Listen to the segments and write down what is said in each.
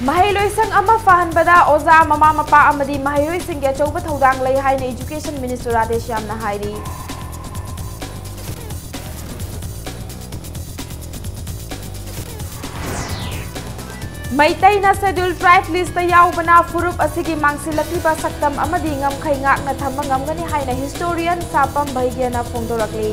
Mahailoisang ama fahanbada oza mama mapa amadi mahailoising ge chouba thodang lei haina Education Minister Radesh Yamna hairi. Maitai na scheduled tribe list yaubana furup asigi mangsilakliba saktam amadi ngamkhai ngakna thamba ngamgani haina historian sapam bhaigena phongdorakli.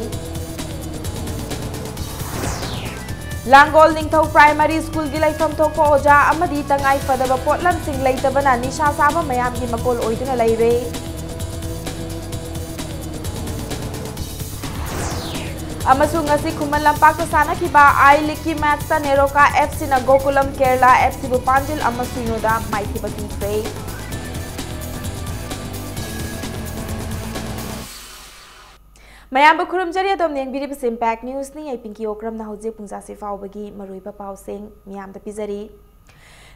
Langol Ningthau Primary School gi laifam thokpa oja amadi tangai fadaba potlam sing leitabana nisha saba mayam gi makol oiduna leire. Amasung ngasi Khuman Lampak ta sanakhiba I-League ki match ta Neroka FC na Gokulam Kerala FC bu Panjil amasuinoda maithiba thre. Mayam Bakhurum Jari Adom Neng Biri Bas Impact News ni ay Pinky Okram na hojik pungsa si Faubagi Maruiba Pausing Miyam da Pizari.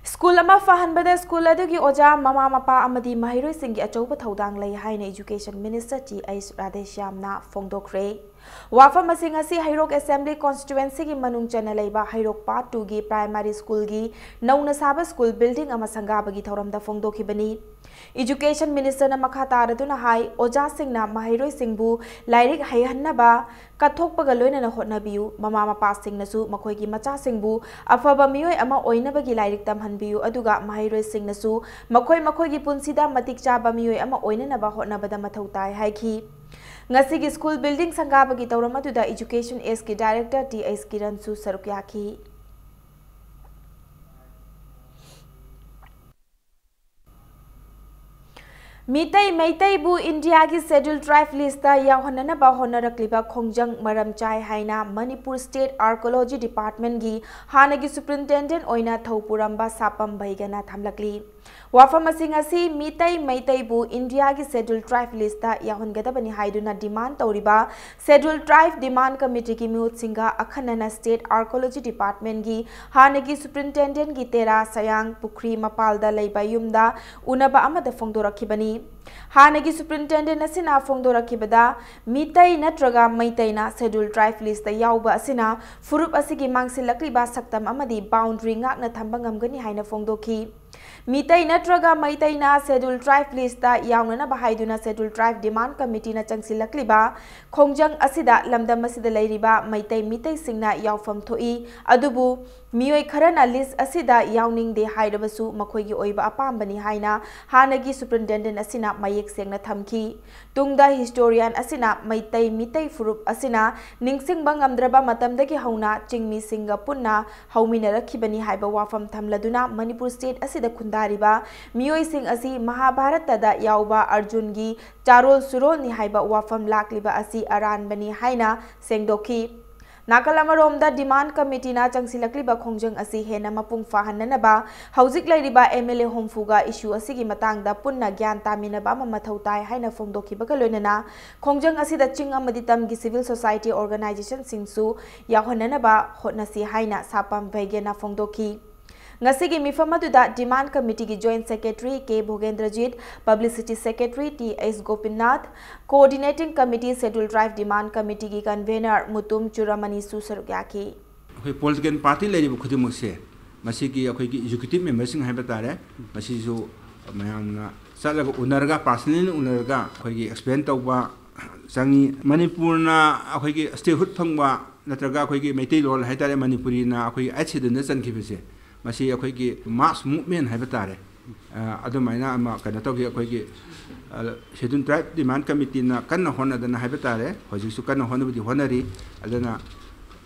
School ama fahanbada school adugi oja mama mapa amadi mahiroi singi achouba thodang lei haina Education Minister T.S. Radeshyamna phongdokre. Wafam asing asi Hairok Assembly Constituency ki manung chana leiba Hairok Part 2 gi Primary School gi nauna saba school building ama sangabagi thoramda phongdokhibani. Education Minister na makha taraduna hai oja singna mahiroi singbu lairik haihannaba kathokpaga loinana hotnabiu mama mapa singnasu makhoi gi macha singbu afaba mioi ama oinabagi lairik tamhanbiu aduga mahiroi singnasu makhoi gi punsida matik chaba mioi ama oinanaba hotnabada mathau tai haiki. Ngasi gi school building sangabagi tawramatuda Education S ki Director T.S. Kiran su sarukyaki. Mitai Maitai bu India ki scheduled tribe list ta yawhanana ba honarakliba khongjang maram chai haina Manipur State Archaeology Department gi hanagi superintendent oina thopuramba sapam baigana thamlakli. Wafam asing asi Mitai Maitai bu India ki scheduled tribe list ta yawhangadabani haiduna demand tawriba scheduled tribe demand committee ki miut singa akhanana State Archaeology Department gi hanagi superintendent gi tera sayang pukri mapalda leiba yumda unaba amada phongdorakhibani. Hanagi superintendent asina phongdorakhibada Mitai natraga Maitai na scheduled tribe list ta yauba asina furup asigi mangsilakliba saktam amadi boundary ngakna thamba ngamgani haina phongdokhi. Mitai natraga Maitai na scheduled tribe list ta yaunana bahaiduna scheduled tribe demand committee na changsilakliba khongjang asida lamdam asida leiriba Maitai Mitai singna yaufam thoi adubu mioi kharana list asida yauning de haidabasu makhoi gi oiba apambani haina hanagi superintendent asina mayek sengna thamki. Tungda historian asina Maitai Mitai furup asina ningsingba ngamdraba matamdagi hauna chingmi singa punna haumina rakhibani haiba wafam thamladuna Manipur State asida khundariba mioi sing asi Mahabharata da yauba Arjun gi charol surol ni haiba wafam lakliba asi aranbani haina sengdokhi. Nakalamarom demand committee na changsilakliba khongjang asi hena mapung fahananaba haujik lairiba MLA homfuga issue asigi matangda punna gyan taminaba mathau tai haina phongdokhibaga loinana khongjang asida ching amadi tamgi civil society organization singsu yahonanaba hotnasi haina sapam vaigena phongdokhi. Ngasigi mifamaduda demand committee ki joint secretary K Bhogendrajit, publicity secretary T.S. Gopinath, coordinating committee scheduled drive demand committee ki convener Mutum Churamani Susarugyaki. Political party lady Kudimuse, Masiki executive members in Habatare, Masisu Mayamna, Salaga Unarga, personally Unarga, explain to Sangi Manipurna, stay hood Pangwa, Nataga, Meti or Hatare Manipurina, accident and Kibise. Masi akhoi mass movement haibetare adumaina ama kana togi akhoi scheduled tribe demand committee na kanna honadana haibetare hoji su kanna honabudi honari adana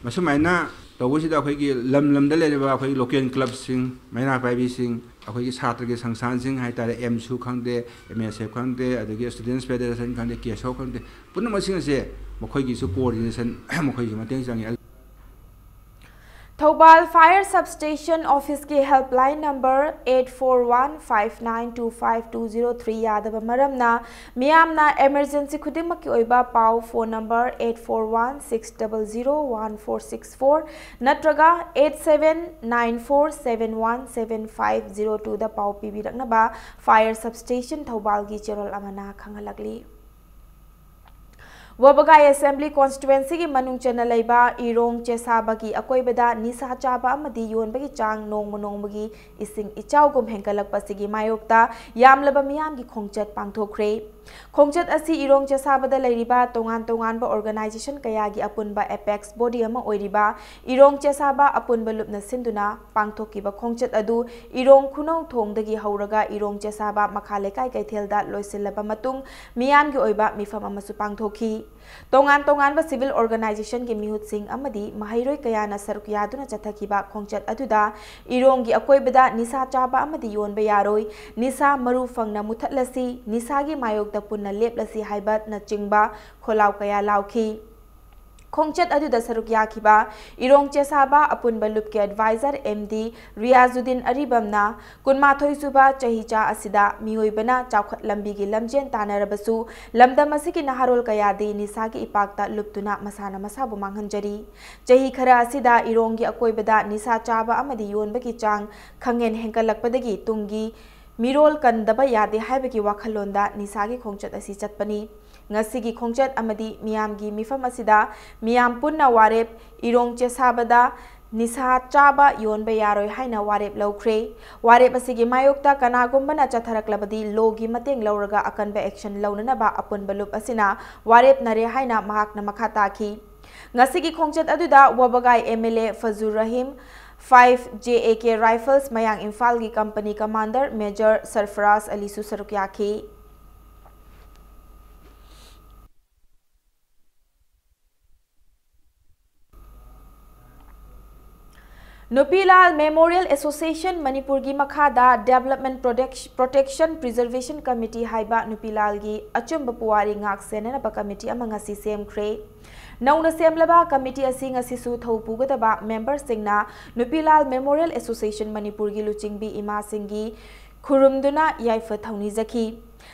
masumaina tawusida akhoi lamda leba akhoi local clubs sing maina paibi sing akhoi chhatra ge sangsan sing haitare MSU khangde MSF khangde adagi students federation khangde KSO khangde punna masing se mokhoi gi su coordination mokhoi gi mateng changi. Thobal Fire Substation Office ki helpline number 841592520 yadaba maramna miyamna emergency khudimaki oiba pau phone number 841600146 natraga 8794717502 da pau pibiraknaba Fire Substation Thobal gi cherol amana khangalakli. Wabagai Assembly Constituency ki manung chena leiba irong chesabagi akoibada nisa chaba amadi yonbagi chang nongmagi ising ichaw gum hengkalakpasigi mayokta yamlaba miyamgi khongchat pangthokre khongchat asi irong chesabada leiriba tongan ba organization kayagi apunba apex body ama oiriba irong chesaba apunba lupna sinduna pangthokiba khongchat adu irong khunau thongdagi hauraga irong chesaba makhale kai kaithelda loisilaba matung miyamgi oiba mifam amasu pangthoki tongan ba civil organization ki mihut sing amadi mahairoi kayana saruk yaduna chathakiba khongchat aduda irongi akoibada nisa chaba amadi yonba yaroi nisa maru fangna muthatlasi nisa gi mayok da punna leplasi haibat na chingba kholaw kaya lauki khongchat aduda saruk yakiba irong chesaba apunba lupke advisor MD Riazuddin Aribamna kunmathoi suba chahicha asida miyoibana chawkhat lambi gi lamjen tanarabasu lamdam asiki naharol kayadi nisagi ipakta luptuna masana masabu manghanjari chahi khara asida irongi akoibada nisa chaba amadi yonbagi chang khangen hengkalakpadagi tungi mirol kandaba yade haibagi wakhalonda nisagi khongchat asi chatpani ngasigi khongchat amadi miyamgi mifam asida miyam punna warep irong chesabada nisa chaba yonba yaroi haina warep lawkhre warep asigi mayokta kanagumbana chatharaklabadi logi mateng lawraga akanba action lawnana ba apun balup asina warep nare haina mahakna makhata ki ngasigi khongchat aduda wabagai MLA Fazur Rahim 5 JAK Rifles mayang Imphal gi company commander Major Sarfaraz Ali Susarukyaki Nupilal Memorial Association Manipur gi makhada Development Protection Preservation Committee haiba Nupilal gi achumba puwari ngak senana ba committee amanga si semkhre nauna semlaba committee asi ngasi su thaupugadaba members singna Nupilal Memorial Association Manipur gi luchingbi ima singi khurumduna yaifa thauni zaki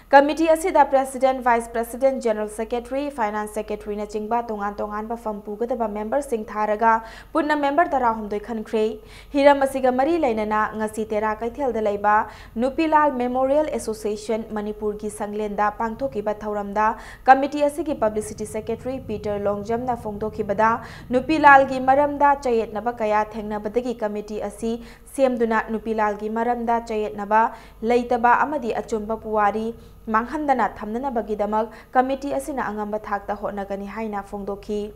Committee asida President, Vice President, General Secretary, Finance Secretary na chingba tongan ba fampugadaba members sing tharaga punna member tara humdoi khankre hiram asiga mari lainana ngasi tera kaithelda leiba Nupilal Memorial Association Manipur gi sanglenda pangthokiba thauramda committee asigi Publicity Secretary Peter Longjamna phongdokhibada Nupilal gi maramda chayetnaba kaya thengnabadagi committee asi semduna Nupilal gi maramda chayetnaba leitaba amadi achumba puwari manghandana thamnana bagidamak committee asina angamba thakta honagani haina phongdokhi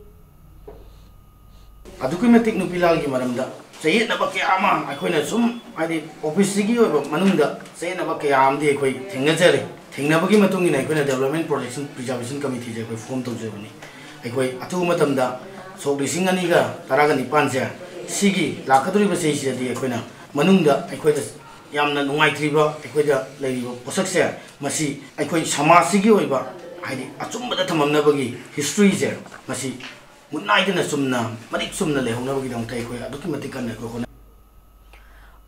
adukimatik Nupilal gi maramda sayetnaba kayama akoina sum adi office gi oiba manungda sayetnaba kayam di akoi thengnajare thengnabagi matungina akoina Development Protection Preservation Committee je akoi form tawjebani akoi atu matamda sok lising ani ga taraga nipan se sigi lakaduri ba sei se di akoina manungda akoida yamna nungaitriba akoida leiriba posakse masi akoi samasigi oiba haidi achumbada thamamnabagi history je masi munaidana sumna marik sumna lehonabagi dang tai akoi adukimatik kan akoi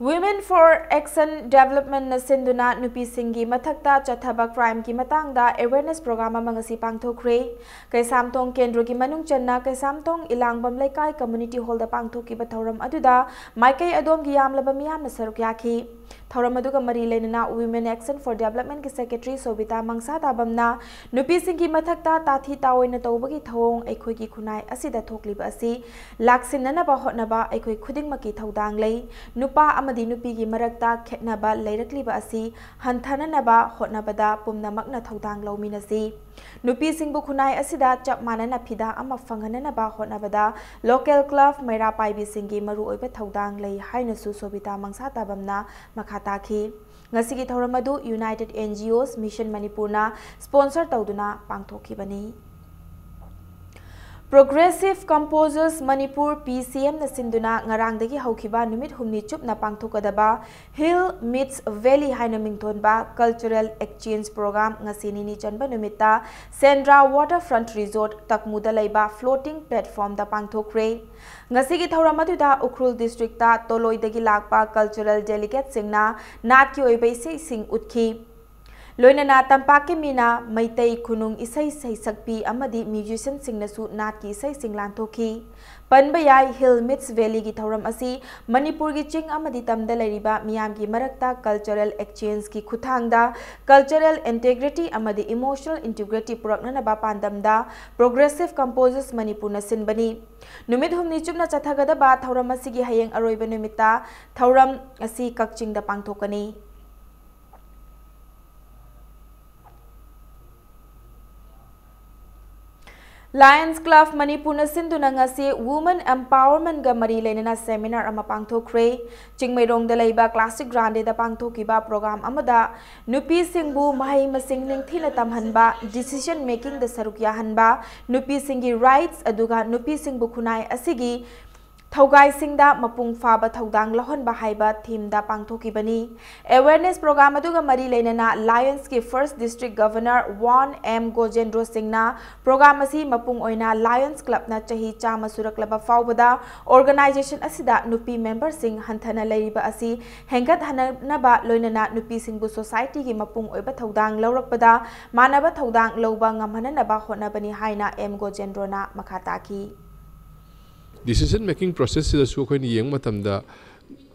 Women for Action Development na sinduna nupi singi mathakta chathaba crime ki matangda awareness program amangasi pangthokre kaisamtong kendro ki manung channa kaisamtong ilangbam laikai community hall da pangthoki ba thoram aduda maikai adom gi yamlaba miyam na saruk yakhi thoram aduga mari lenana Women Action for Development ki secretary Sobita Mangsa tabamna nupi singi mathakta tathi taoina tawbagi thong aikhoi ki khunai asida thokliba asi laksinna ba hotnaba aikhoi khudingmaki thodang lei nupa amadi nupi gi marakta khetnaba leirakliba asi hanthananaba hotnabada pumnamakna thodang lawminasi nupi singbu khunai asida chap manana phida ama fangananaba hotnabada local club maira paibi singi maru oiba thodang lei haina su Sobita Mangsa tabamna makhataki ngasigi thoramadu United NGOs Mission Manipurna sponsor tawduna pangthokhibani Progressive Composers Manipur PCM na sinduna ngarangdagi haukiba numit humni chupna pangthokadaba Hill Meets Valley haina mingthonba Cultural Exchange Program ngasini ni chanba numita Sandra Waterfront Resort takmuda laiba floating platform da pangthokre ngasigi thoramadu da Ukhrul district ta Toloi dagi lakpa cultural delegate singna nat ki oibai sei sing utkhi लोइनना तंपाकी मीना मैतई खुनुंग इसई सैसक्पी अमदी musician सिंगनसु नाट की इसई सिंग लांथोखी पनबा याई हिल मिट्स वैली की थौरम असी मणिपुर की चिंग अमदी तमदा लैरिबा मियाम की मरक्ता कल्चरल एक्सचेंज की खुथांगदा कल्चरल इंटेग्रिटी अमदी इमोशनल इंटीग्रिटी पुरक्ननबा पांदमदा प्रोग्रेसिव कंपोजर्स मणिपुर सिनबनी नुमित हुमनी चुपना चथगदबा थौरम असी की हयेंग अरोइबा नुमिता थौरम असी कक्चिंगदा पांगथोकनी Lions Club Manipur na sinduna ngasi Women Empowerment ga mari lenana seminar ama pangthokre Chingmairong da leiba Classic Grande da pangthokiba program amada nupi singbu mahai masing ningthina tamhanba decision making da saruk yahanba nupi singi rights aduga nupi singbu khunai asigi थौगाई सिंगदा मपुंग फाबा थौदांग लहन बाहाइबा theme दा पांगथोकिबनी awareness programme अदुगा मरी लेनना Lions के first district governor 1M Gojendro सिंगना programme असी मपुंग ओइना Lions club ना चही चामा सुरकलबा फावबदा ऑर्गेनाइजेशन असिदा नुपी मेंबर सिंग हंथना लैरिबा असी हेंगत हननबा लोइनना नुपी सिंगबु सोसाइटी की मपुंग ओइबा थौदांग लौरकबदा मानबा थौदांग लौबा ngamhananaba hotnabani haina M गोजेंद्रो ना मखाताकी decision making process is also going to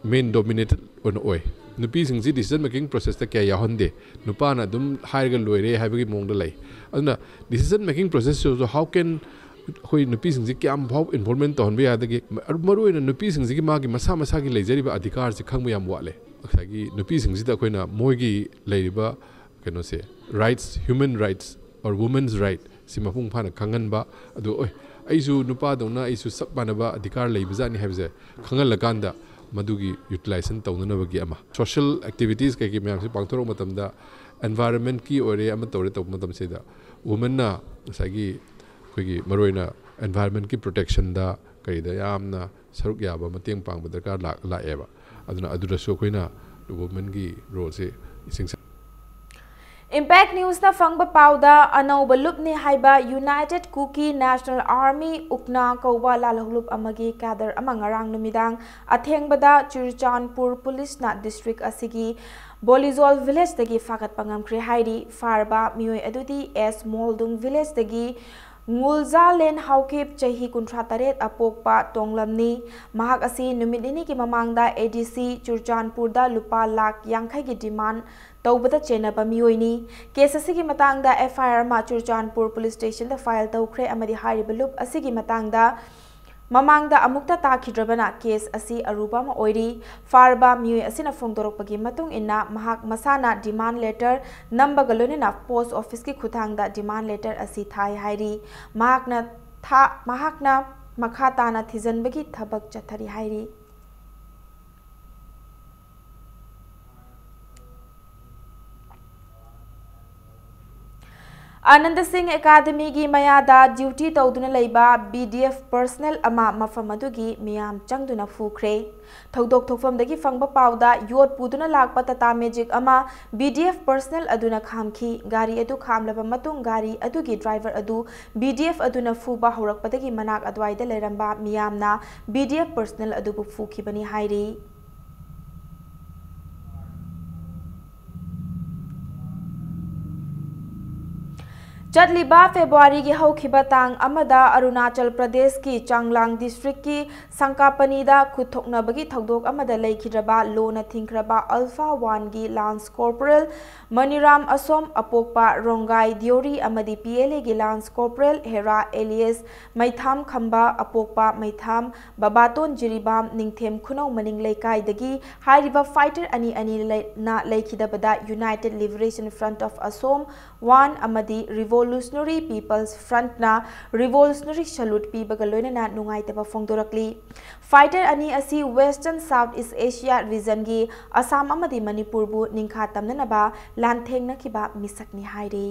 main dominated on oil. Nupi singsi decision making process ta kya yahonde. Nupa na dum higher loire have a mong delay. And decision making process so how can nupi singsi kya how involvement on be adagi maru in nupi singsi magi masa masagi laser ba adhikar si khang muyam wale. Sagi nupi singsi ta koina moigi lairiba kano say rights, human rights or women's right si mapung phana kangan ba adu oi aisu nupa dona aisu sab manaba adhikar leibazani habse khangal lakanda madugi utilization tawnanabagi ama social activities kai ki mayam se pangthoro matamda environment ki ore ama tore taw matam se da women na sagi khoigi maroina environment ki protection da kai da yamna saruk yaba mateng pangba darkar la eba aduna adura so koina women ki role se ising Impact News na fangba pauda anauba lupni haiba United Kuki National Army ukna kauba lalahulup amagi kadar amangarang numidang athengbada Churchanpur Police na district asigi Bolizol village dagi fagat pangamkri hairi farba mioi adudi S Moldung village dagi Ngulza len haukip chahi kuntrataret apokpa tonglamni mahak asi numidini ki mamangda ADC Churchanpur da lupa lak yangkai ki demand तौबदा चेनबा मियोइनी case असिगी मतंगदा FIR मा Churachandpur police station दा file तौख्रे अमदी हारिबा लुप असिगी मतंगदा ममांगदा अमुक्ता ताखिद्रबना केस असि अरुबा मा ओइरी फारबा मियोइ असिना फोंदोरकपगी मतुंग इन्ना महाक मसाना डिमांड लेटर नंबगा लोनेना पोस्ट ऑफिस की खुथांगदा डिमांड लेटर असि थाई हाइरी महाकना मखा ताना थिजनबगी थबक चथरी हाइरी आनंद सिंह एकेडमी की मयादा ड्यूटी तौदुना लैबा BDF पर्सनल अमा मफम अदुगी मियाम चंगदुना फुख्रे थौदोक थोफमदगी फंगबा पाउदा योट पुदुना लाकपा टाटा मैजिक अमा BDF पर्सनल अदुना खामखी गाड़ी अदु खामलबा मतुंग गाड़ी अदुगी ड्राइवर अदु BDF अदुना फुबा हौरकपदगी मनाक अदवाइदा लेरंबा मियामना BDF पर्सनल अदुबु फुखिबनी हाइरी चटलिबा फेब्रुआरी की हौखिबा तांग अमदा अरुणाचल प्रदेश की चांगलांग डिस्ट्रिक्ट की संकापनीदा खुथोकनबगी थौदोक अमदा लेखिद्रबा लोना थिंख्रबा अल्फा 1 की लांस कॉर्पोरल मनिराम असोम अपोकपा रोंगाई दियोरी अमदी PLA की lance corporal Hera alias Maitham Khamba अपोकपा मैथाम बाबातोन जिरिबाम निंगथेम खुनौ मनिंग लेकाइदगी हाइरिबा फाइटर अनि अनि ना लेखिदबदा United Liberation Front of Asom 1 अमदी Revolutionary People's Front na Revolutionary Salute pibaga loinana nungaitaba fongdorakli Fighter ani asi Western Southeast Asia region gi Assam amadi Manipur bu ningkha tamnanaba lanthengna kiba misakni hairi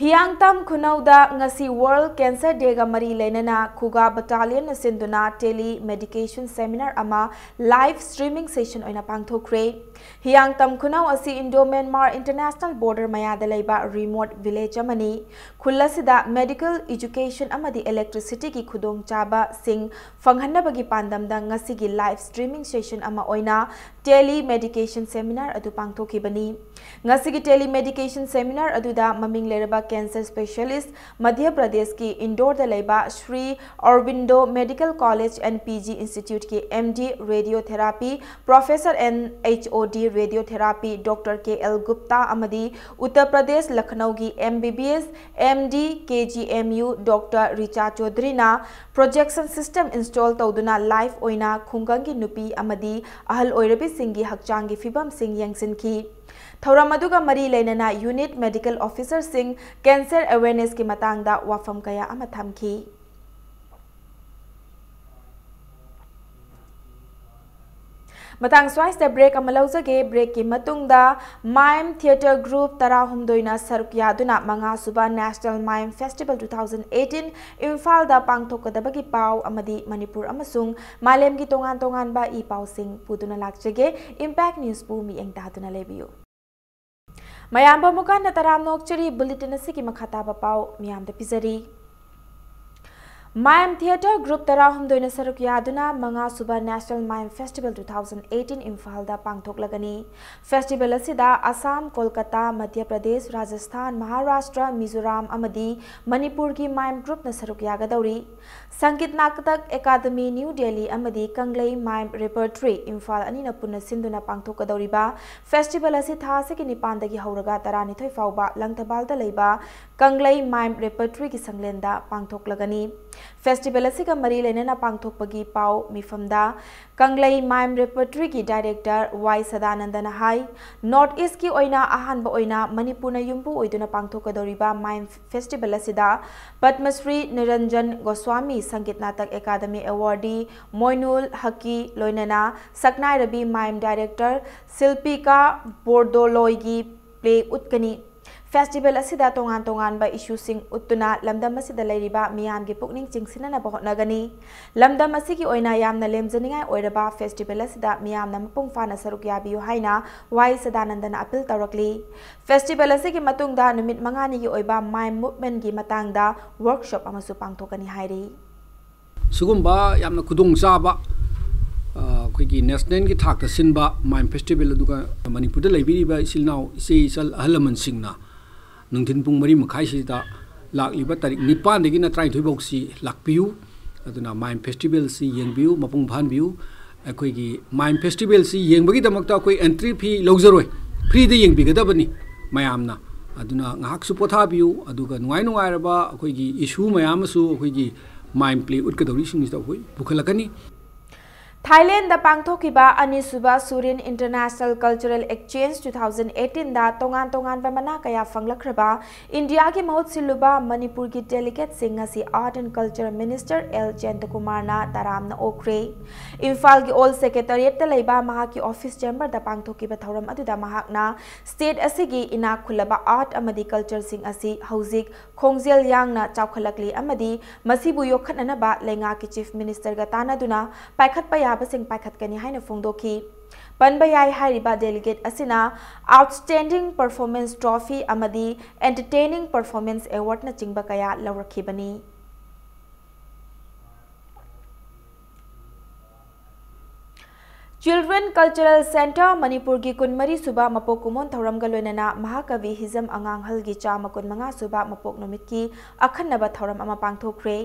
Hiangtam Khunauda ngasi World Cancer Day ga mari lenana Khuga Battalion sinduna tele medication seminar ama live streaming session oina pangthokre. Hiangtam Khunau asi Indo-Myanmar International Border mayada leiba remote village amani khulasida medical education amadi electricity ki khudong chaba sing fanghanabagi pandamda ngasi gi live streaming session ama oina tele medication seminar adu pangthokibani. Ngasi gi tele medication seminar aduda maming leraba cancer specialist Madhya Pradesh की इंदौर दलेबा Shri Aurobindo medical college and PG institute की MD radiotherapy professor and HOD radiotherapy doctor KL Gupta अमदी उत्तर प्रदेश लखनऊ की MBBS MD KGMU doctor Richa Chaudhary ना projection system install तौदुना live ओइना खुंगंगी नुपी अमदी अहल ओइरबी सिंगी हकचांगी फिबम सिंग यंगसिन की थौरम अदुगा मरी लेनना unit medical officer Singh cancer awareness की मतंगदा वाफम कया अमा थमखी मतंग स्वाइस ब्रेक अमलौजगे ब्रेक की मतुंगदा माइम थिएटर ग्रुप तरा हुमदोइना सरुक यादुना मंगा सुबा नेशनल माइम फेस्टिवल 2018 इम्फाल दा पांगथोकदबगी पाव अमदी मणिपुर अमसुंग मालेम की तोंगान तोंगान बा ई पाव सिंह पुदुना लाक्चगे इंपैक्ट न्यूज पू मी एंगदादुना लेबियो मयाम मुकान तराम नोकचरी बुलेटिन की मखाताबा पाव मियाम पिजरी माइम थिएटर ग्रुप तरा हुमदोइना सरुक यादुना मंगा सुबा नेशनल माइम फेस्टिवल 2018 इम्फाल दा पांगथोकलगनी फेस्टिवल असिदा असम कोलकाता मध्य प्रदेश राजस्थान महाराष्ट्र मिजोराम अमदी मणिपुर की माइम ग्रुप न सरुक यागदौरी संगीत Natak academy new Delhi अमदी Kanglei mime repertory Imphal अनिना पुनः सिंधुना पांगथोकदौरीबा फेस्टिवल असि था से निपान हौरगा तरानिथोय फाउबा लंगथबालदा लेबा कंगलई माइम रेपर्टरी की संगलेंदा पांगथोकलगनी फेस्टिवल असिगा मरी लेना पांगथोकपगी पाव मिफमदा कंगलई माइम रेपर्टरी की डायरेक्टर वाई सदानंदन हाई नॉर्थ ईस्ट की ओइना अहानबा ओइना मणिपुर युम्पु ओइदुना पांगथोकदौरीबा माइम फेस्टिवल असिदा पद्मश्री निरंजन गोस्वामी संगीत नाटक एकाडमी अवार्डी मोइनुल हकी लोइनना सकनाय रवि माइम डायरेक्टर शिल्पिका बोर्दोलोयगी प्ले उतकनी फेस्टिवल असिदा तोंगान तोंगान बा इशूसिंग उत्तुना लमदम असिदा लैरिबा मियाम की पुकनिंग चिंगसिनना बहोटनगनी लमदम असिगी ओइना यामना लेमजनिंगाय ओइरबा फेस्टिवल असिदा मियामना मपुंग फाना सरुक याबियु हाइना वाई सदानंदन अपील तौरकली फेस्टिवल असिगी मतुंगदा नुमित मंगानी की ओइबा माइम मूवमेंट की मतंगदा वर्कशॉप अमसु पांगथोकनी हाइरी सुगुम्बा यामना खुदोंग चाबा अखोइगी नेशनल की थाक सिनबा माइम फेस्टिवल अदुगा मणिपुर लेबिरिबा इसिलनाव इसे इसल अहलमन सिंगना नुंथिन पुंग मरी मखाइसिदा लाक्लिबा तारिक 9 दगी ना 23 बौसी लाकपियु अदुना माइम फेस्टिवल सि येंगबियु मपुंग भानबियु अखोइगी माइम फेस्टिवल सि येंगबगी दमकता अखोइ एंट्री फी लौजरोय फ्री दे येंगबिगदबनी मयामना अदुना ngahak su pothabiyu aduga nuai nuai raba akhoi issue mayam su akhoi mime play उतकदौरी सिंगिस अखोइ पुखलकनी थाईलैंड दा पांगथोकिबा अनिसुबा सूरिन इंटरनेशनल कल्चरल एक्सचेंज 2018 दा तोंगान तोंगान बा मना कया फंगलखरबा इंडिया की महुत सिलुबा मणिपुर की डेलीगेट सिंह असि art and culture minister L Chentkumar ना तारामना ओख्रे इम्फाल की ओल सेक्रेटेरिएट लेबा महा की ऑफिस चेंबर दा पांगथोकिबा थौरम अदुदा महाकना स्टेट असिगी इना खुलबा आर्ट अमदी कल्चर सिंह असि हौजिक खोंगजेल यांगना चावखलकली अमदी मसिबु योखननबा लेंगा की चीफ मिनिस्टर गा तानादुना पाइखत याबसिंग पाइखतकनी हाइना फोंदोखी पनबा याई हाइरिबा डेलीगेट असिना आउटस्टैंडिंग परफॉर्मेंस ट्रॉफी अमदी एंटरटेनिंग परफॉर्मेंस अवार्ड न चिंबा कया लौरखिबनी चिल्ड्रन कल्चरल सेंटर मणिपुर की कुनमरी सुबा मपोक कुमोन थौरम गलोइनना महाकवि हिजम अंगांगहल की चामा कुनमंगा सुबा मपोक नुमित की अखन्नबा थौरम अमा पांगथोखरे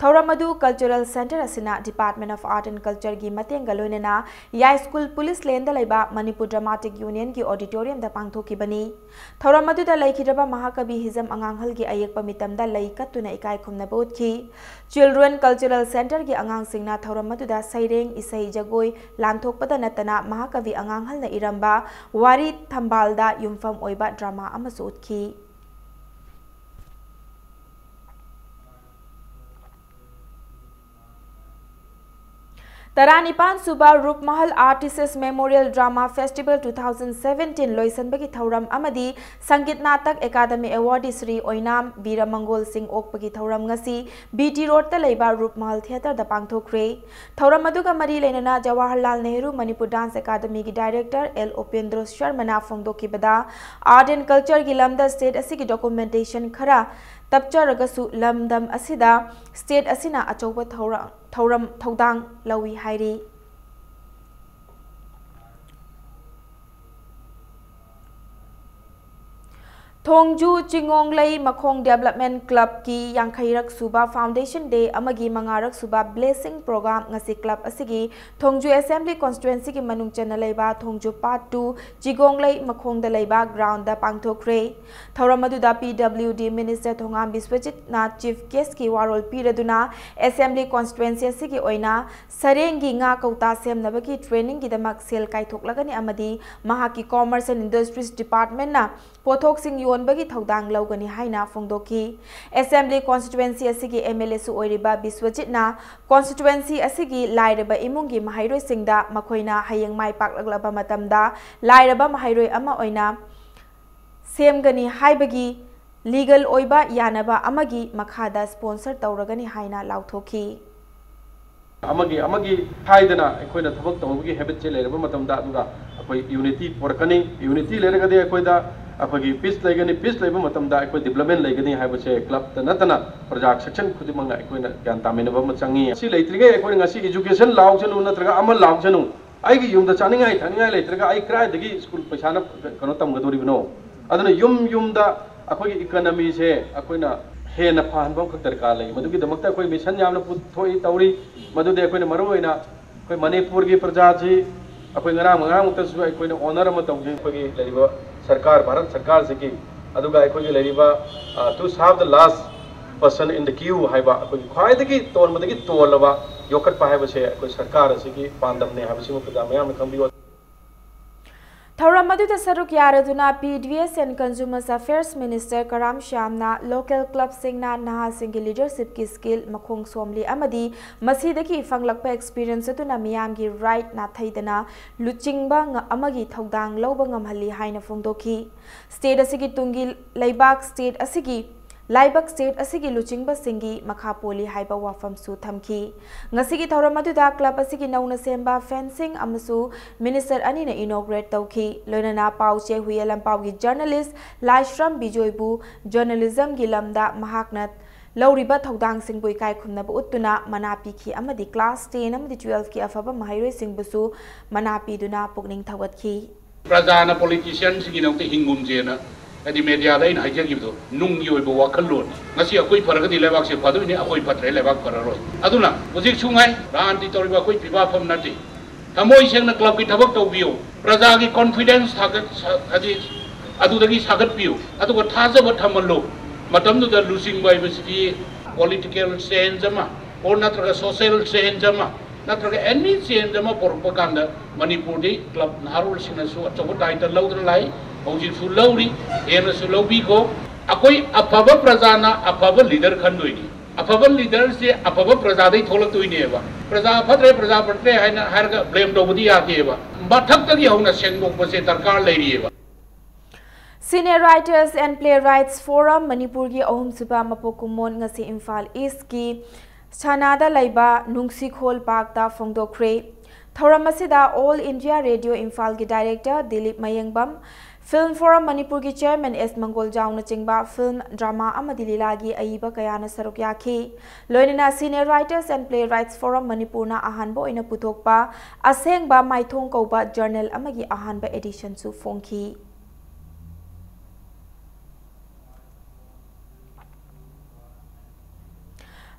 थौरम अदु कल्चरल सेंटर असिना department of art and culture की मतेंग गलोइनना या स्कूल पुलिस लेंदा लेबा मणिपुर ड्रामाटिक यूनियन की ऑडिटोरियम दा पांगथोखिबनी थौरम अदु दा लैखिरबा महाकवि हिजम अंगांगहल की अयेकपा मितमदा लैकतुना इकाय खुमना बोथखी चिल्ड्रन कल्चरल सेंटर की अंगांग सिंगना थौरम अदु दा सैरेंग इसै जगोय लांथोकपदा नतना महाकवि अंगांगहल न इरंबा वारी थंबालदा युमफम ओइबा drama अमसु उतखी Taranipan Suba Rupmahal Artists Memorial Drama Festival 2017 Loisanbagi Thauram Amadi Sangit Natak Academy Awardee Sri Oinam Biramangol Singh Okpagi Thauram Ngasi BT Road ta Leiba Rupmahal Theatre da Pangthokre Thauram aduga mari lenana Jawaharlal Nehru Manipur Dance Academy gi Director L Upendra Sharma na phongdokibada Art and Culture gi lamda state asigi documentation khara tapcharagasu lamdam asida state asina achoba Thaudang Lawi Hairi Thongju Chingonglei Makong Development Club ki Yangkhairak Suba Foundation Day amagi mangarak Suba Blessing Program ngasi club asigi Thongju Assembly Constituency ki manung chana leiba Thongju Part 2 Chigonglei Makong da leiba ground da pangthokre Thauramadu da PWD Minister Thongam Biswajit na Chief Guest ki warol piraduna Assembly Constituency asigi oina sarengi nga kauta semnabagi training gi damak sel kaithoklagani amadi mahaki Commerce and Industries Department na pothok sing bagi Thaudang Laugani Haina Fongdoki Assembly Constituency asigi MLA su oiriba Biswajit na Constituency asigi lairaba imungi mahairoi singda makoina hayang mai paklaglaba matamda lairaba mahairoi ama oina semgani haibagi legal oiba yanaba amagi makhada sponsor tauragani haina lauthoki amagi haidana akoina thabak tawbagi habit che lairaba matamda aduga akoi unity porkani unity leragade akoida अखोगी peace लेगनी peace लेबा मतमदा अखोई development लेगनी हाइबसे club तनतना प्रजा section खुदिमंग अखोइना ज्ञान तामिनबा मचंगी सि लेत्रिगे अखोइ ngasi education लाउजनु नत्रगा अमल लाउजनु आइगी युमदा चानिंगाइ थानिंगाइ लेत्रगा आइ क्राइदगी school पैसाना कनो तमगदोरिबनो अदना युमदा अखोगी इकोनॉमी से अखोइना हेना फाहनबम खतरका लै मदुगी दमकता अखोइ मिशन यामना पुथोइ तौरी मदुदे अखोइना मरुइना अखोइ मणिपुर की प्रजा जी अखोइ ngara मुक्तसु अखोइना ऑनर अमा तौजे अखोगी लेरिबा सरकार भारत सरकार से की अदुगा अखोगी लेरिबा to serve the last person in the queue हाइबा अखोगी ख्वाइदगी तोर मदगी तोलबा योकट पाहाइबसे अखोई सरकार असिगी पांदमने हाबसि मुखदा मयाम खंबियो Thauramadu da saruk yaraduna PDS and Consumers Affairs Minister Karam Shyamna local club singna naha singi leadership ki skill makhong somli amadi masidaki fanglakpa experience atuna miyamgi right na thaidana luchingba amagi thaudang lawba ngamhali haina phongdoki state asigi tungi laibak state asigi Laibak State asigi luchingba singi makhapoli haiba wafam su thamki ngasigi thauramadu da club asigi nauna semba fencing amasu minister ani na inaugurate tauki loinana pauche huyelam paugi journalist Laishram Bijoybu journalism gi lamda mahaknat lauriba thaudang singboi kai khumna bu utuna manapi ki amadi class 10 amadi 12 ki afaba mahairoi singbusu manapi duna pukning thawatki prajana politicians gi nokte hingum jena adi media da in hajer gibdo nung yoi bo wakalon ngasi akoi faragadi lebak se padu ni akoi patre lebak pararoi aduna mujik chungai ran ti toriba koi piba pham nati tamoi sengna club ki thabak to biyo praja gi confidence thagat adi adu dagi sagat biyo adu ko thaja ba thamallo matam du da losing by city political change ama or natra social change ama natra any change ama propaganda Manipur di club narul sinasu achobo title lawdra lai Hojik Sulauri, Ena Sulobiko, Akoi Apava Prazana, Apava leader Kanduini. Apava leader say Apava Prazadi Tolatuineva. Praza Patre, Praza Patre, Harga blamed over the Akeva. But Takaki Hona Shengo was a Tarkar lady. Senior Writers and Playwrights Forum Manipur gi Ohum Suba Mapokumon ngasi Imphal East ki Chanada Laiba Nungsi Khol Park ta Phongdokre. Thauramasida All India Radio Imphal gi Director Dilip Mayengbam Film Forum Manipur ki Chairman S. Mangol Jauna Chingba Film Drama Amadi Lilagi Aiba Kayana Sarukyaki Loinina Senior Writers and Playwrights Forum Manipur na ahanbo ina putokpa asengba maithong kauba journal amagi ahanba edition su phongki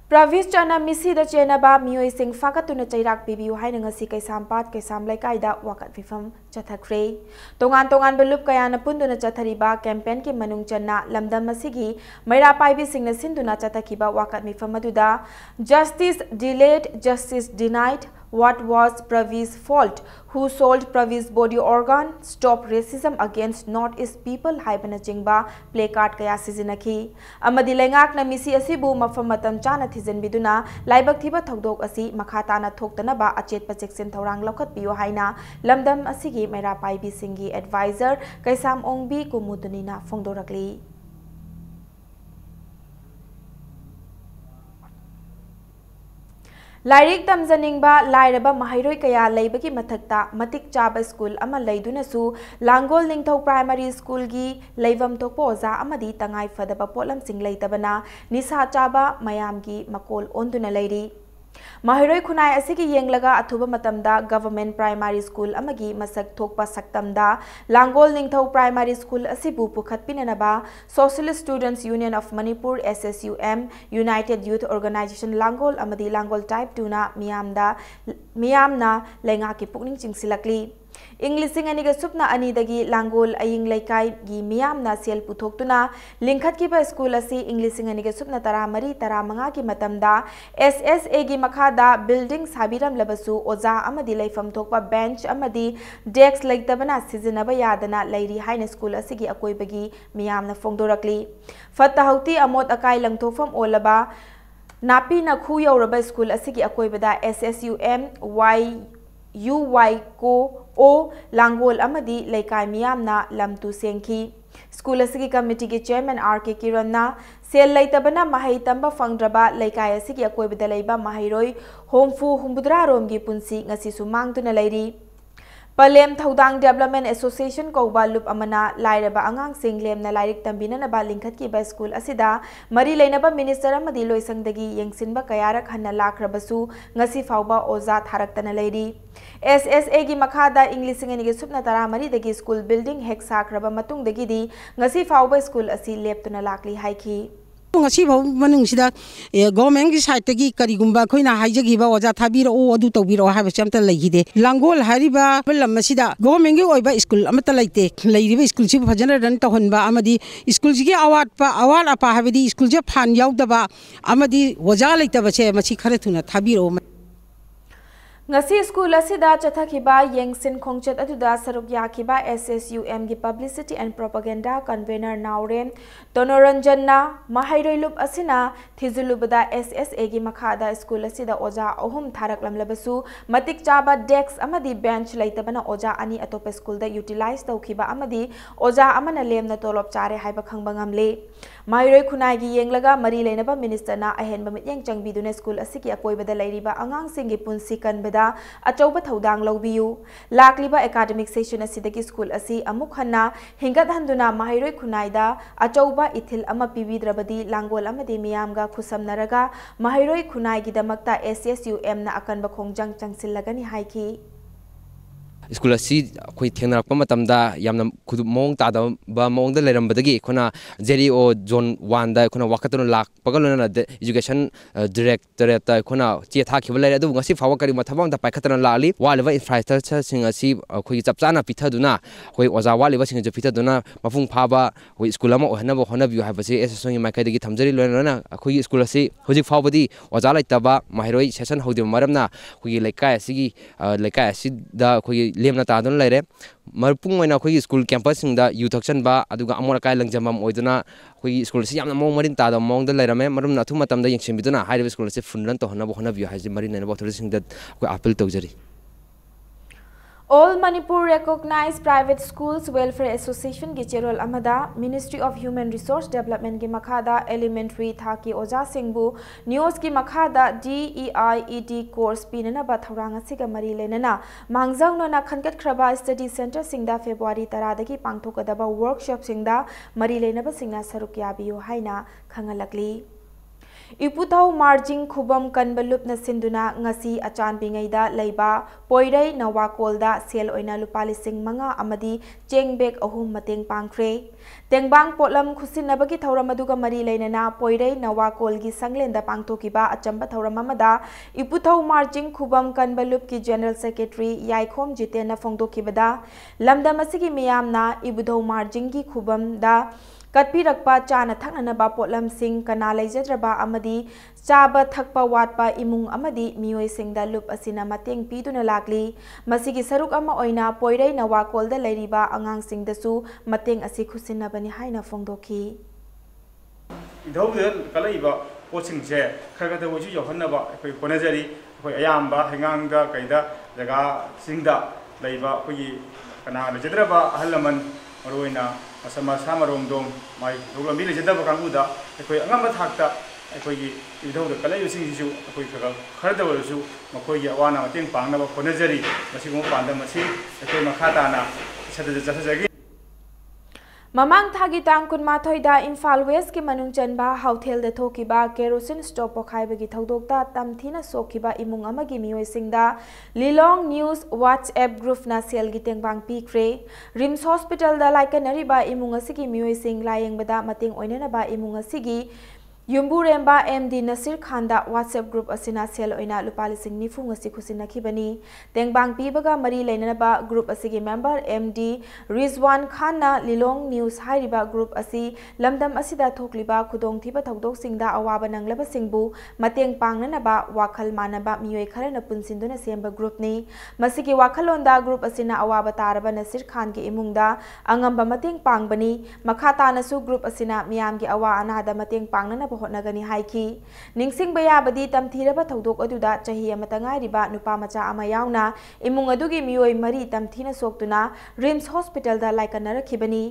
Pravis Chana Misi da Chenaba Miyoi Singh Fakatuna Chairak Bibiu Haina ngasi Kaisampat Kaisam Laikai Wakat Vifam Chathakre Tongan Belup Kayana Punduna Chathariba campaign ki manung channa lamdam masigi Maira Paibi Singh Sinduna Chathakiba Wakat Mifam Maduda Justice Delayed Justice Denied What was Pravi's fault? Who sold Pravi's body organ? Stop racism against North-East people haibana chingba placard kaya sizinaki. Amadi lengak na misi asibu mafam matam chana thizen biduna laibak thiba thogdok asi makhata na thoktana ba achet pacheksin thorang lokhat piyo haina lamdam asigi mera paibi singi advisor kaisam ongbi kumudunina phongdorakli. Lairik tamjaningba lairaba mahairoi kaya leibagi mathakta matik chaba school ama leidunasu Langol Ningthau Primary School gi leivam tokpo oza amadi tangai fadaba polam sing leitabana nisa chaba mayam gi makol onduna leiri. Mahiroi khunai asigi yenglaga athuba matamda Government Primary School amagi masak thokpa saktamda Langol Ningthau Primary School asibu pukhat pinanaba Socialist Students Union of Manipur SSUM United Youth Organization Langol amadi Langol Type 2 na miyamna lenga ki pukning chingsilakli. Englising aniga supna anidagi Langol aying laikai gi miyamna sel puthoktuna lingkhat ki ba school asi Englising aniga supna taramari taramanga ki matamda SSA gi makhada building sabiram labasu oza amadi laifam thokpa bench amadi desk laitabana sizinaba yadana lairi haina school asi gi akoibagi miyamna phongdorakli. Fatta hauti amot akai langthofam olaba napi na khu yauraba school asi gi akoibada SSUM UY ko o Langol amadi laikai miyamna lamtu sengki. School asigi committee ki chairman RK Kiranna sel laitabana mahai tamba fangdraba laikai asigi akoibada leiba mahairoi homfu humbudra romgi punsi ngasi sumangtuna leiri. Palem Thaudang Development Association Kauba Loop Amana Lairaba Angang Singlem na Lairik Tambina na Balingkat ki ba school asida Mari Lainaba Minister Amadi Loisangdagi Yengsinba Kayarak Hanna Lakrabasu ngasi fauba oza tharakta na leiri. SSA gi makhada English ngi supna tara mari dagi school building hek sakraba matung dagi di ngasi fauba school asi leptuna lakli haiki. ngasi bau manung sida government gi side gi karigumba khoina haijagi ba oja thabira o adu tawbiro haba chamta leigide Langol hariba pelam sida government gi oiba school amata leite leiriba school si phajana ran tahonba amadi school gi award apa habidi school je phan yaudaba amadi oja leitaba che machi khare thuna thabiro. Ngasi school asida chathakiba yengsin khongchet aduda saruk yakiba SSUM gi publicity and propaganda convener Nauren Tonoranjanna Mahairoilup asina thizulubada SSA gi makhada school asida oja ahum tharak lamlabasu matik chaba desk amadi bench laitabana oja ani atopa school da utilize tawkiba amadi oja amana lemna tolop chare haiba khangba ngamle. Mahiroi khunai gi yenglaga mari leinaba minister na ahenba mityeng changbiduna school asiki akoibada leiriba angang singi punsi kanbada achauba thaudang lawbiyu. Lakliba academic session asidagi school asi amuk hanna hingat handuna mahiroi khunaida achauba ithil ama pibidrabadi Langol amadi miyamga khusamnaraga mahiroi khunai gi damakta SSUM na akanba khongjang changsilagani haiki. School asi koi thengnarakpa matamda yamna khudu mong ta da ba mong da leirambadagi khona jeri o zone 1 da khona wakatun lak pagalona education directorate ta khona che tha khibal leire adu ngasi fawa kari mathabang da paikhatana lali waliba infrastructure sing asi khoi chapchana pithaduna khoi oja waliba sing je pithaduna mafung phaba khoi school ama ohna bo hona bi habase SSONgi makai dagi thamjari loina khoi school asi hojik phawbadi oja laitaba mahiroi session hodi maramna khoi laikai asigi laikai asi da khoi lemna tadun leire marpung oina khoi school campus sing da youth action ba aduga amora kai langjamam oiduna khoi school si yamna mong marin ta da mong da leirame marum na thu matam da yengsim biduna high school si funran to hona bo hona bi haji marin na bo thori sing da khoi appeal tawjari. All Manipur recognized private schools welfare association gi cherol amada Ministry of Human Resource Development gi makhada elementary thaki oja singbu news gi makhada DEIED course pinana ba thoranga siga mari lenana mangjang no na khankat khraba study center singda February 10 dagi pangthokadaba workshop singda mari lenaba singna saruk yabiyo haina khangalakli. Iputhau marjing khubam kanbalup na sinduna ngasi achan bingaida leiba poirai nawakolda sel oina lupa lising manga amadi chengbek ahum mateng pangkhre tengbang potlam khusinabagi thauram aduga mari leinana poirai nawakol gi sanglenda pangthokiba achamba thauram amada iputhau marjing khubam kanbalup ki general secretary yaikhom jitena phongdokibada lamdam asigi miyamna ibuthau marjing gi khubam da कटपीरक्पा चाना थक्ननबा पोटलमसिंग कना लेजद्रबा अमदी चाबा thukpa वाटपा इमुंग अमदी मियोइसिंगदा loop असिना मतेंग पीदुना लागली मसिगी सरुक अमा ओइना पोइरै नवाकोलदा लेरिबा अंगांगसिंगदसु मतेंग असि खुसिनबनी हाइना फोंदोखी इधौदे कलैबा पोचिंगसे खरगदा वजु यौहन्नबा अखोय कोनेजरी अखोय अयाम्बा हेंगांगदा कैदा जगा सिंगदा लैबा अखोय कना लेजद्रबा अहलमन मरोइना असमा सामरोमदोम माइ दोगलमी लेजद्रबा कांगुदा अखोय अंगम थाकता अखोय इधौदे कलैबसिंगसिसु अखोय खरदवरसु मखोय अवाना मतेंग पांगनबा कोनेजरी मसिगुम पांदमसि अखोय मखाताना सदज जसजगी ममांग थागी तांग कुनमाथोइदा इम्फाल वेस्ट की मनुंग चनबा हाउथेल दे थोकिबा केरोसिन स्टोव पोखाइबगी थौदोकता तमथीना सोकिबा इमुंग अमगी मियोइसिंगदा लिलोंग न्यूज व्हाट्सएप ग्रुप ना सेल गी तेंगबांग पीख्रे रिम्स हॉस्पिटल दा लाइकनरीबा इमुंग असिगी मियोइसिंग लायेंगबदा मतेंग ओइननबा इमुंग असिगी युम्बुरेंबा MD Nasir Khan WhatsApp group असिना सेल ओइना लुपा लिसिंग निफुंग असि खुसिनखिबनी तेंगबांग पीबगा मरी लेननबा ग्रुप असिगी मेंबर एमडी रिजवान खान ना लिलोंग न्यूज हाइरिबा ग्रुप असि लमदम असिदा थोकलिबा खुदोंथिबा थौदोकसिंगदा अवाबा नंगलबसिंगबु मतेंग पांगननबा वाखल मानबा मियोय खरना पुनसिंदुना सेंबा ग्रुपनी मसिगी वाखलोंदा ग्रुप असिना अवाबा तारबा नसीर खान की इमुंगदा अंगंबा मतेंग पांगबनी मखातानसु ग्रुप असिना मियामगी अवा अनादा मतेंग पांगनना होटनगनी हाइकी निंगसिंग बयाबदी तमथीरबा थौदोक अदुदा चही अमतंगारिबा नुपा मचा अमा यावना इमुंग अदुगी मियोय मरी तमथीना सोक्तुना रिम्स हॉस्पिटल दा लाइकनरखिबनी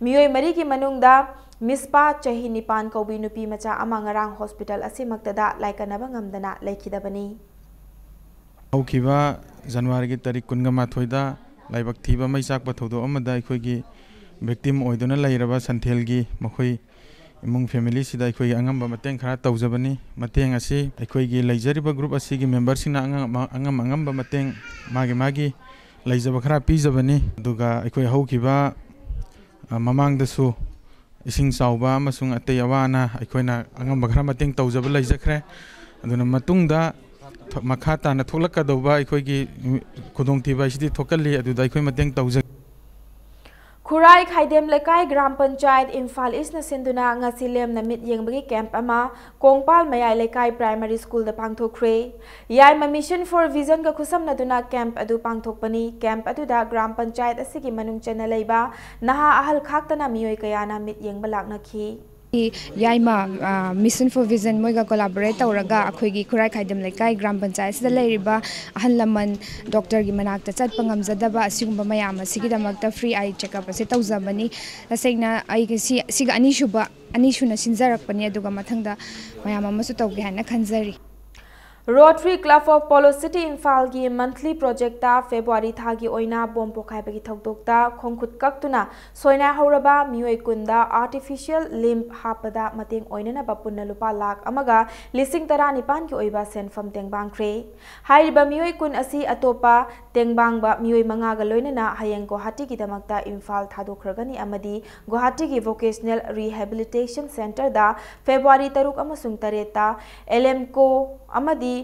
मियोय मरी की मनुंगदा मिसपा चही निपान कौबी नुपी मचा अमा ngarang हॉस्पिटल असिमक्तदा लाइकनबा ngamdana लेखिदबनी हौखिबा जनवरी की तारीख 28 लाइबक थीबा मै चाकबा थौदो अमदा अखोयगी विक्टिम ओइदुना लैरबा संथेलगी मखोय इमुंग फैमिली सिदा अखोय अंगम मतेंग खरा तौजबनी मतेंग असि अखोयगी लैजरिबा ग्रुप असिगी मेंबर सिना अंगम मतेंग मागी लैजब खरा पीजबनी दुगा अखोय हौखिबा ममांगदसु इसिंग चावबा अमसुंग अतै अवाना अखोयना अंगम खरा मतेंग तौजब लैजखरे अदुना मतुंगदा मखा ताना थोलकदौबा अखोयगी खुदोंथिबा सिदि थोकल्ली अदुदा अखोय मतेंग तौज खुराई खाइदेम लेकाई ग्राम पंचायत इम्फाल ईस्ट न सिंधुना ngasi lem na mit yengbagi camp ama kongpal mayai lekai primary school da pangthokre yai ma mission for vision ga khusam na duna camp adu pangthokpani camp adu da gram panchayat asigi manung chana leiba naha ahal khaktana miyoi kayana mit yengba laknakhi याइमा mission for vision मोइगा collaborate तौरगा अखोइगी खुराई खाइदम लेकाई ग्राम पंचायत सिदा लेरिबा अहल लमन doctor की मनाक्ता चटपा ngamjadaba असिगुम्बा मयाम असिगिदमक्ता फ्री आई चेकअप असे तौजबनी तसेगना आई सिगा अनिसुना सिनजरकपनी अदुगा मथंगदा मयाम अमसु तौगे हाना खंजरी Rotary Club of Polo City Imphal की monthly project ता February था की ओइना बॉम्ब पोखाइबगी थौदोकता खोंखुत कक्तुना सोइना हौरबा मियोय कुंदा artificial limb हापदा मतेंग ओइनना बपुन्ना लुपा लाख अमगा लिसिंग तरा निपान की ओइबा सेनफम तेंगबांगख्रे हाइरिबा मियोय कुन असि अतोपा तेंगबांगबा मियोय मंगागा लोइनना हयेंग गुवाहाटी की दमकता इम्फाल थादोखरगनी अमदी गुवाहाटी की vocational rehabilitation center दा February 3 अमसुंग 3 ता LMCO अमदी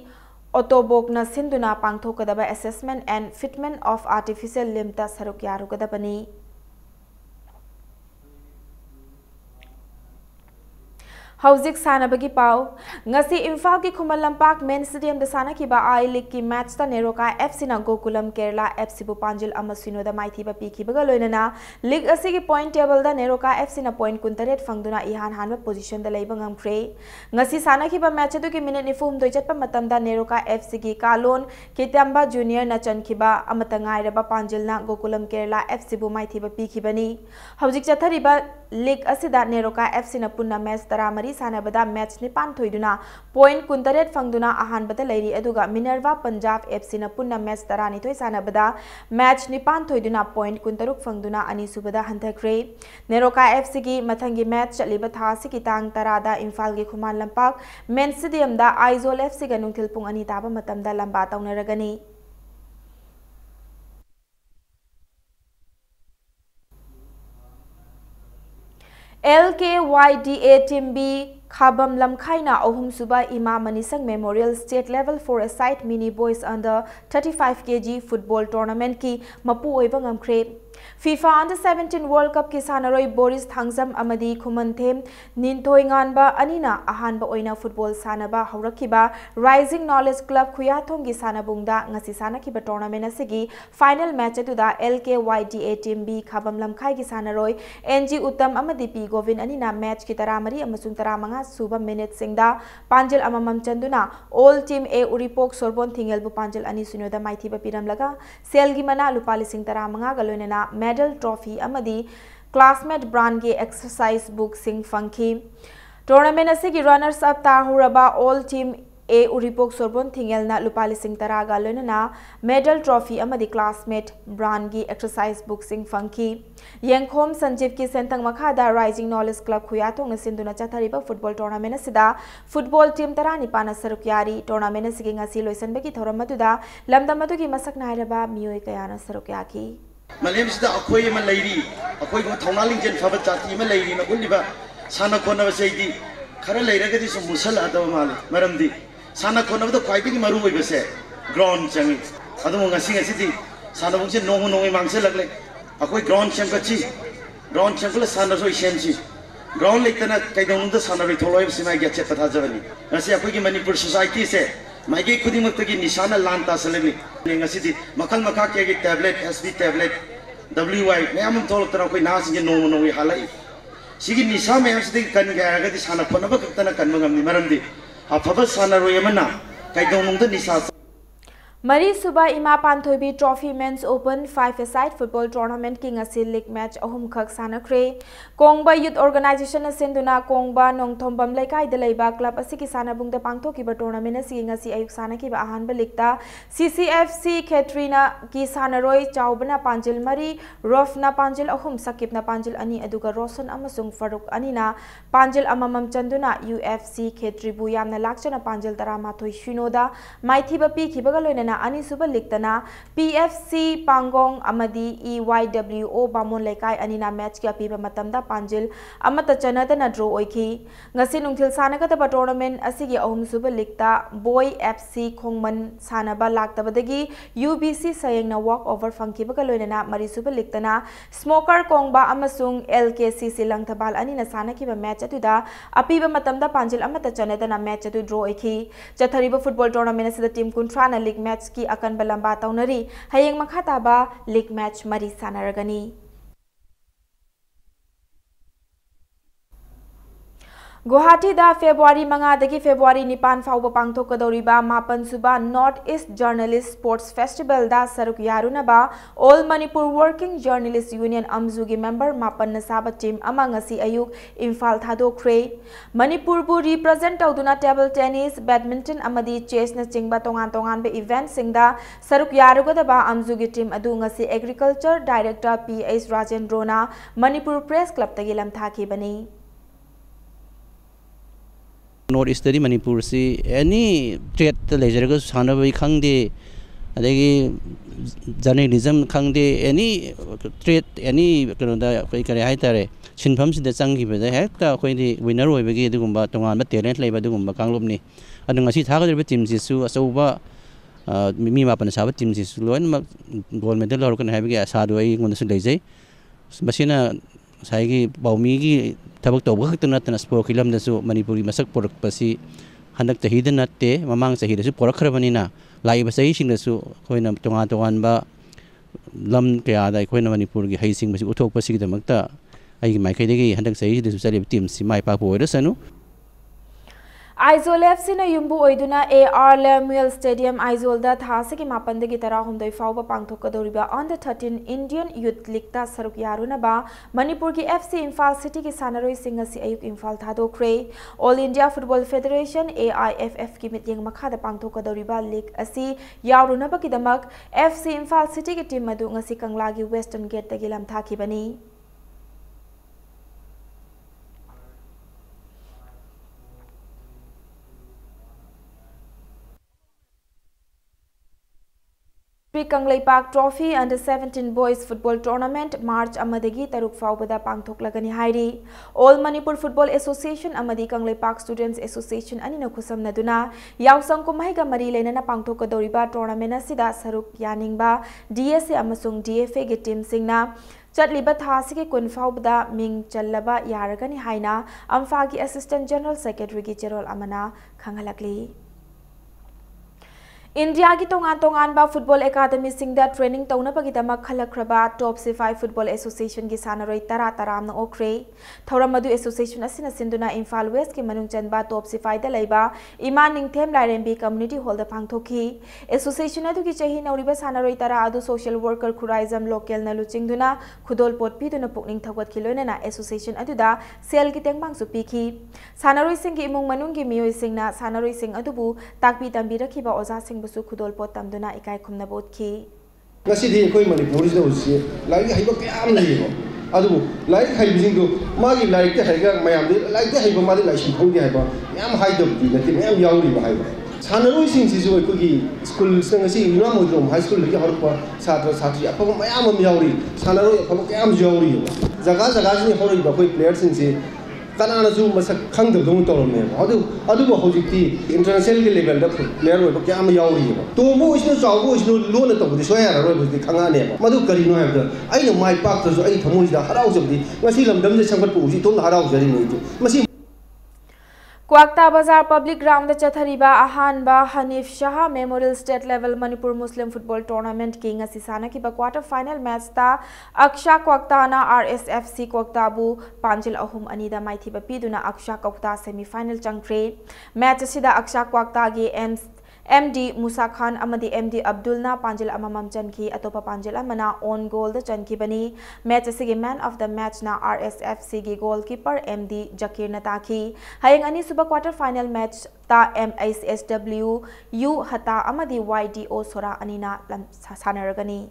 ऑटोबोकना सिंधुना पांगथोकदबा assessment and fitment of artificial limb ता सरुक यारुकदबनी हौजिक सानबगी पाव ngasi इम्फाल की खुमल लंपाक मेन स्टेडियम द सानखिबा आई लीग की मैच ता नेरोका एफसी ना गोकुलम केरला एफसी बु पांजिल अमसिनोदा माइथिबा पीखिबगा लोइनना लीग असि की पॉइंट टेबल दा नेरोका एफसी ना पॉइंट kuntaret फंगदुना इहान हानबा पोजीशन दा लेबा ngamkhre ngasi सानखिबा मैच अदु की मिनट निफुम दोइ चटपा मतम दा नेरोका एफसी की कालोन केतंबा जूनियर ना चनखिबा अमता ngairaba पांजिल ना गोकुलम केरला एफसी बु माइथिबा पीखिबनी हौजिक चथरिबा लीग असिदा नेरोका एफसी ना पुन्ना मैच तरामरी सानबदा मैच निपान थोइदुना पॉइंट kuntaret फंगदुना अहानबदा लेरी अदुगा मिनर्वा पंजाब एफसी ना पुन्ना मैच तरानी थोइ सानबदा मैच निपान थोइदुना पॉइंट 13 फंगदुना अनिसुबदा हंथख्रे नेरोका एफसी की मथंगी मैच चलिबा थासी की तांग तरादा इम्फाल की खुमान लंपाक मेन स्टेडियम दा आइजोल एफसी गा नुंथिल पुंग अनि ताबा मतमदा लंबा तौनरगनी LKYDA Team B Khabam Lamkhaina Ohum Suba Ima Manisang Memorial State Level for a Site Mini Boys Under 35 kg Football Tournament की मपू ओइबा ngamkhre FIFA Under-17 World Cup ki sanaroi Boris Thangzam amadi Khumanthem Ninthoi Nganba anina ahanba oina football sanaba haurakhiba Rising Knowledge Club Khuyathong gi sanabungda ngasi sanakiba tournament asigi final match aduda LKYDA team B Khabam Lamkhai gi sanaroi NG Uttam amadi P Govin anina match ki taramari amasung taramanga suba minute singda Panjal amamam chanduna all team A Uripok Sorbon Thingelbu Panjal ani sunoda maithiba piramlaga selgi mana lupali sing taramanga galoinena medal trophy amadi classmate brand ge exercise book sing funky tournament asigi runners up tahuraba all team A Uripok Sorbon Thingelna lupali sing taraga loinena medal trophy amadi classmate brand ge exercise book sing funky Yengkhom Sanjeev ki sentang makhada Rising Knowledge Club Khuyathong na sinduna chathariba football tournament asida football team tarani pana saruk yari tournament asigi ngasi loisanbe ki thoram maduda lamdam adugi masak nairaba miyoi kayana saruk yaki Malayam sida akhoi ma leiri akhoi ko thongna lingjen fabat chati ma leiri na uliba sana khona baseidi khara leiraga di musal adaba mali maramdi sana khona ba khwai bi maru oi base ground changi adu ngasi ngasi di sana bungse nong nong mangse lagle akhoi ground cham ka chi ground cham la sana roi shem chi ground leitana kaidong da sana ri tholoi sima ge che patha jawani ngasi akhoi ki Manipur society se maige khudi mak gi nishana lanta salani ngasi di makal makha ke gi tablet sb tablet wy mayam tol tara koi nas gi nong nong halai sigi nisa mayam sidi kan ga ga di sana phona ba tana kan mangam ni maram di afaba sana ro yamana kai dong nong da nisa Mari Suba Ima Panthoibi Trophy Men's Open 5-a-side football tournament ki ngasi league match ahum khak sanakre Kongba Youth Organization na senduna Kongba Nongthombam Laikai da leiba club asiki sanabungda pangthokiba tournament asigi ngasi ayuk sanakiba ahanba league CCFC Katrina ki sanaroi Chaubana Panjil Mari Rofna Panjil ahum Sakipna Panjil ani aduga Rosan amasung Faruk anina Panjil amamam chanduna UFC Katribu yamna lakchana Panjil Taramathoi Shinoda Maithiba pi khibaga loinana ani suba liktana PFC Pangong amadi EYWO Bamon Laikai anina match ki apiba matamda Panjil amata chanada na draw oiki ngasi nungthil sanaka ta tournament asigi ahum suba likta Boy FC Khongman sanaba laktabadagi UBC sayeng na walk over funkiba ka loinana mari suba liktana Smoker Kongba amasung LKC Silang Thabal anina sanaki ba match atuda apiba matamda Panjil amata chanada na match atu draw oiki chathariba football tournament asida team kuntra na league match की अकन बलंबा तौनरी हयेंग मखाताबा league match मरी सानरगनी Guwahati da February 5 dagi February 9 fauba pangthokadoriba mapan suba North East Journalist Sports Festival da saruk yarunaba All Manipur Working Journalist Union Amzugi member mapan nasaba team ama ngasi ayuk Imphal thadokre Manipur bu represent tawduna table tennis badminton amadi chess na chingba tongan be event singda saruk yarugadaba Amzugi team adu ngasi Agriculture Director PH Rajendrona Manipur Press Club tagi lamthaki bani North East di Manipur si any trade the leisure go sana bai khangde adegi journalism khangde any trade any kano da koi kare hai tare chinpham si da changi be da hekta koi di winner oi bagi dugumba tongan ba talent lei ba dugumba kanglop ni adu ngasi thaga der team si su asauba mi ma pan sa ba team si su loin ma gold medal lor kan hai bagi asa do ai ngon su leijai masina saigi baumi gi tabak to bak tuna tana sport kilam da su Manipuri masak porak pasi hanak chahi da natte mamang chahi da su porak khrabani na lai ba sahi sing da su khoina tongan ba lam kya da khoina Manipur gi hai sing ba su uthok pasi gi damakta ai gi mai khai de gi hanak chahi da su chali team si mai pa po da sanu Aizol FC na yumbu oiduna AR Lemuel Stadium Aizol da thase ki mapande ki tara humdoi fauba pangthokadoriba under 13 Indian Youth League ta saruk yaruna ba Manipur ki FC Imphal City ki sanaroi singasi ayuk Imphal thadokre All India Football Federation AIFF ki mityeng makha da pangthokadoriba league asi yaruna ba kidamak FC Imphal City ki team madu ngasi Kangla gi Western Gate tagi lamthaki bani Kanglaipak Trophy Under 17 Boys Football Tournament March amadagi taruk faubada pangthoklagani hairi. All Manipur Football Association amadi Kanglaipak Students Association anina khusamnaduna yausang kumaiga mari lenana pangthokadoriba tournament asida saruk yaningba DSA amasung DFA ge team singna Chatliba thasige kun faubada ming challaba yaragani haina Amfagi Assistant General Secretary gi Cherol amana khangalakli. India ki tongan ba football academy singda training tawna pagidama khalakraba top C5 football association gi sanaroi tara taram na okre thoramadu association asina sinduna Imphal West ki manung chanba top C5 da leiba Iman Ningthem Lairembi community hall da pangthoki association adu ki chahi nauriba sanaroi tara adu social worker khuraizam local na luchingduna khudol pot pi duna pukning thawat khiloina na association adu da sel ki tengmang su pikhi sanaroi sing gi imung manung gi miyoi singna sanaroi sing adu bu takpi tambi rakhiba oza sing su khudol pot tamduna ikai khumna bot ki ngasi di koi Manipuri da usi lai haiba kyam nei bo adu lai haibi jing do magi lai te haiga mayam de lai te haiba madi lai sin khong di haiba yam haidab di na te yam yauri ba haiba sanaroi sing si jo ko gi school sang si ina mo jom high school gi harpa satra satri apa mayam am yauri sanaroi apa kyam yauri jaga jaga ni hori ba koi player sing si Kanana zu masak khang da dong tawm me adu ba hojikti international ke level da player oi ba kyam yauri ba to mo isno chaw bo isno lo na taw di soya ra roi ba khanga ne ba madu kari no ha da ai no mai pak da zo ai thamoi da harau jabdi ngasi lamdam je changpat pu usi tom harau jari nei tu masi Kwakta Bazar Public Ground Chathariba Ahanba Hanif Shah Memorial State Level Manipur Muslim Football Tournament King Asisana ki quarter final match ta Aksha Kwakta na RSFC Kwakta bu Panjil Ahum Anida Maithi Bapiduna Aksha Kwakta semi final changkre match asida Aksha Kwakta gi MD Musa Khan amadi MD Abdul na Panjil amamam chanki atopa Panjil amana on goal da chanki bani match asigi man of the match na RSFC gi goalkeeper MD Jakir na taki hayang ani suba quarter final match ta MSSW U hata amadi YDO sora anina sanaragani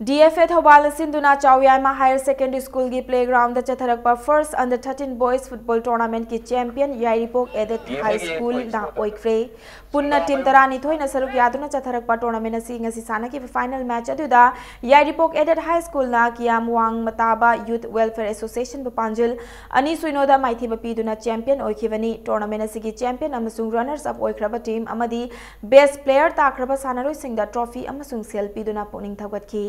DFA Thobal Sinduna Chawyama Higher Secondary School ki playground da chatharakpa first under 13 boys football tournament ki champion Yairipok Edet High School na oikre punna team tarani thoina saruk yaduna chatharakpa tournament asi ngasi sana ki final match aduda Yairipok Edet High School na Kiam Wang Mataba Youth Welfare Association Bupanjil ani suinoda maithi bapiduna champion oikhibani tournament asi ki champion amasung runners up oikraba team amadi best player takraba sanaroi singda trophy amasung sel piduna poning thawatki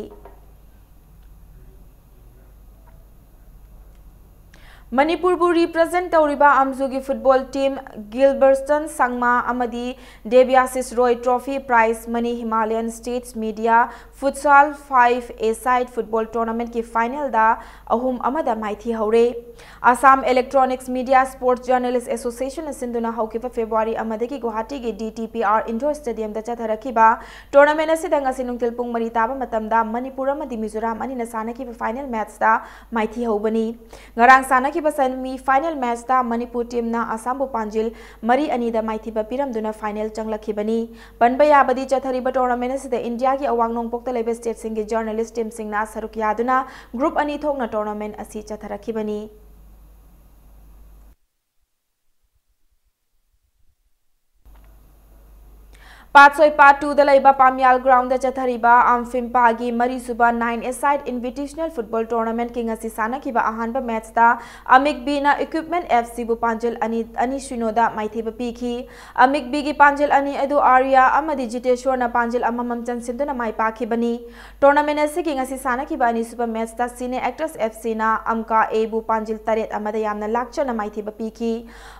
Manipur bu represent Tauriba Amzugi football team Gilbertston Sangma Amadi Debiasis Roy Trophy Prize Money Himalayan States Media Futsal 5 A-side football tournament ki final da ahum amada maithi haure Assam Electronics Media Sports Journalists Association Sinduna Haukiba February amadagi Guwahati gi DTPR Indoor Stadium da chatharakiba tournament asida ngasi nungtil pung mari taba matamda Manipur amadi Mizoram ani nasana ki final match da maithi haubani ngarang sana ki semi final match ta Manipur team na Assam bu Panjil mari ani da maithi ba piram duna final changlakhibani banba yabadi chathariba tournament asida India ki awang nongpok ta lebe state sing gi journalist team sing na saruk yaduna group ani thokna tournament asi chatharakhibani Patsoi Part 2 da laiba Pamyal Ground da chathariba Amphimpa gi Mari Suba 9 A-side Invitational Football Tournament ki ngasi sana ki ba ahanba match ta Amik B na Equipment FC bu Panjil ani Shinoda maithi ba pikhi Amik B gi Panjil ani adu Arya amadi Jiteshwar na Panjil amamam chansindu na mai pakhi bani tournament ase ki ngasi sana ki ba ani Suba match ta Cine Actors FC na Amka A bu Panjil taret amada yamna lakcha na maithi ba pikhi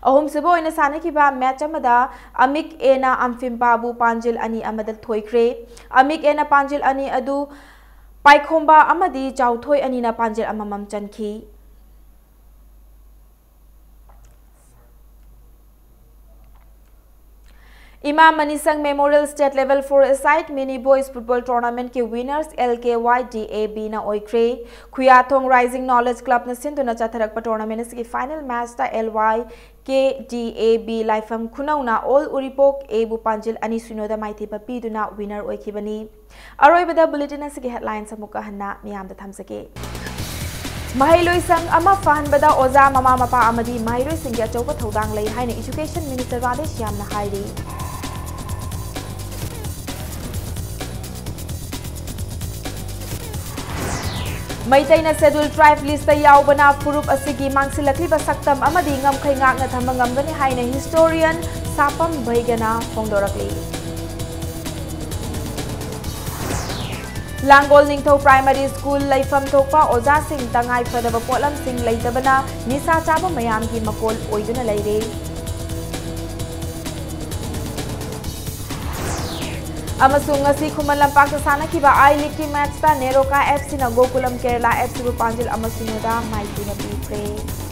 ahum sibo ina sana ki ba match amada Amik A na Amphimpa bu Panjil ani amadal thoikre Amik ena Panjil ani adu Paikhomba amadi Chauthoi ani na Panjil amamam chanki Imam Manisang Memorial State Level 4 A-side Mini Boys Football Tournament के winners LKYDAB ना ओइक्रे खुयाथोंग Rising Knowledge Club ने सिंधु ना चाथरक पर tournament की final match ता LYKDAB लाइफम खुनाउना All Uripok A Bupanjil ani सुनोदा माइथी पपी दुना winner ओइखिबनी अरोय बदा bulletin से headlines मुका हन्ना मियाम दा थमसके Mahailoisang ama fahanbada oza mama mapa amadi mahailoising ya chawpa thodang lei haina Education Minister Radesh yamna hairi. Maitayna schedule tribe list ta yaubana furup asigi mangsilakliba saktam amadi ngamkhai ngakna thamba ngamgani haina historian Sapam Baigana Fongdorakli. Langol Ningtho Primary School Laifam Thokpa Oza Singh Tangai Fadaba Potlam Singh Laitabana Nisa Chaba Mayam Ki Makol Oiduna Laire. Amasung ngasi Khuman Lampak sa sanakiba I-League ki match ta Neroka FC na Gokulam Kerala FC bu Panjil Amasunoda Maituna Bipre.